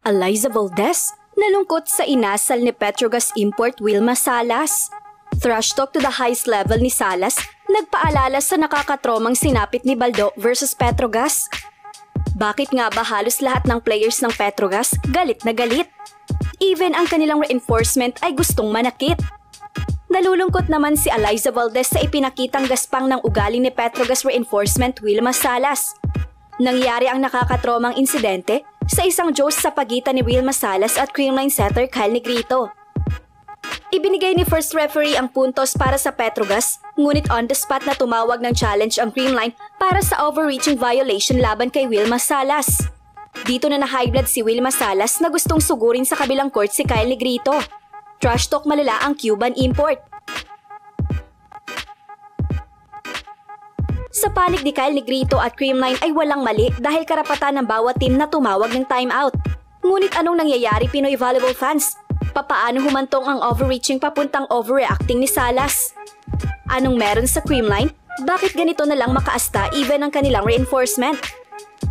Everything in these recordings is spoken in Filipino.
Eliza Valdez, nalungkot sa inasal ni Petrogas import Wilma Salas. Trash talk to the highest level ni Salas, nagpaalala sa nakakatromang sinapit ni Baldo versus Petrogas. Bakit nga ba halos lahat ng players ng Petrogas galit na galit? Even ang kanilang reinforcement ay gustong manakit. Nalulungkot naman si Eliza Valdez sa ipinakitang gaspang ng ugali ni Petrogas reinforcement Wilma Salas. Nangyari ang nakakatromang insidente sa isang joust sa pagitan ni Wilma Salas at Creamline setter Kyle Negrito. Ibinigay ni first referee ang puntos para sa Petrogas, ngunit on the spot na tumawag ng challenge ang Creamline para sa overreaching violation laban kay Wilma Salas. Dito na na-high blood si Wilma Salas na gustong sugurin sa kabilang court si Kyle Negrito. Trash talk malala ang Cuban import. Sa panig ni Kyle Negrito at Creamline ay walang mali dahil karapatan ng bawat team na tumawag ng timeout. Ngunit anong nangyayari Pinoy volleyball fans? Papaano humantong ang overreaching papuntang overreacting ni Salas? Anong meron sa Creamline? Bakit ganito na lang makaasta even ang kanilang reinforcement?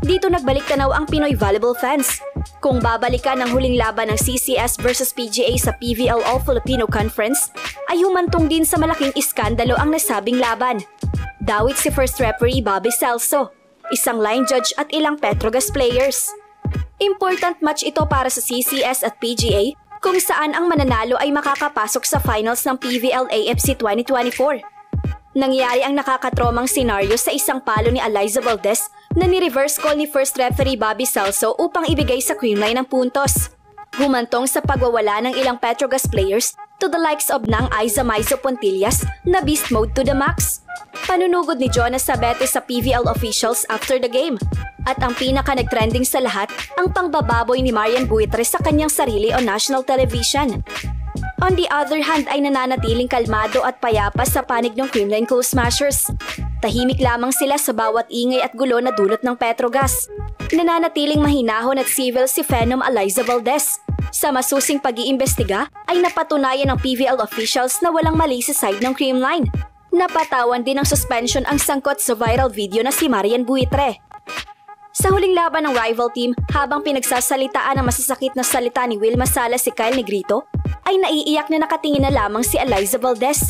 Dito nagbalik tanaw ang Pinoy volleyball fans. Kung babalikan ang huling laban ng CCS versus PGA sa PVL All-Filipino Conference, ay humantong din sa malaking iskandalo ang nasabing laban. Dawit si first referee Bobby Celso, isang line judge at ilang Petrogas players. Important match ito para sa CCS at PGA kung saan ang mananalo ay makakapasok sa finals ng PVL AFC 2024. Nangyari ang nakakatromang senaryo sa isang palo ni Eliza Valdez na ni-reverse call ni first referee Bobby Celso upang ibigay sa Creamline ng puntos. Humantong sa pagwawala ng ilang Petrogas players to the likes of Nang Aiza Maizo Pontillas na beast mode to the max. Panunugod ni Jonas Sabete sa PVL officials after the game. At ang pinaka nag-trending sa lahat, ang pangbababoy ni Marian Buitre sa kanyang sarili on national television. On the other hand ay nananatiling kalmado at payapa sa panig ng Creamline Cool Smashers. Tahimik lamang sila sa bawat ingay at gulo na dulot ng Petrogas. Nananatiling mahinahon at civil si Phenom Eliza Valdez. Sa masusing pag-iimbestiga ay napatunayan ng PVL officials na walang mali sa side ng Creamline. Napatawan din ng suspension ang sangkot sa viral video na si Marian Buitre. Sa huling laban ng rival team, habang pinagsasalitaan ang masasakit na salita ni Wilma Salas si Kyle Negrito, ay naiiyak na nakatingin na lamang si Eliza Valdez.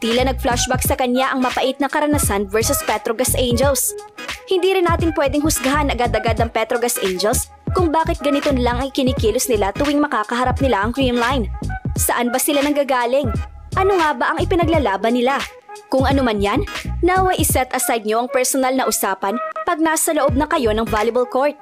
Tila nag-flashback sa kanya ang mapait na karanasan versus Petrogas Angels. Hindi rin natin pwedeng husgahan agad-agad ang Petrogas Angels kung bakit ganito lang ang kinikilos nila tuwing makakaharap nila ang Creamline. Saan ba sila nanggagaling? Ano nga ba ang ipinaglalaban nila? Kung ano man yan, naway iset aside nyo ang personal na usapan pag nasa loob na kayo ng volleyball court.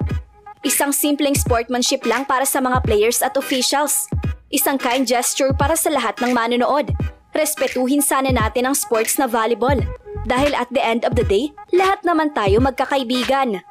Isang simpleng sportsmanship lang para sa mga players at officials. Isang kind gesture para sa lahat ng manonood. Respetuhin sana natin ang sports na volleyball. Dahil at the end of the day, lahat naman tayo magkakaibigan.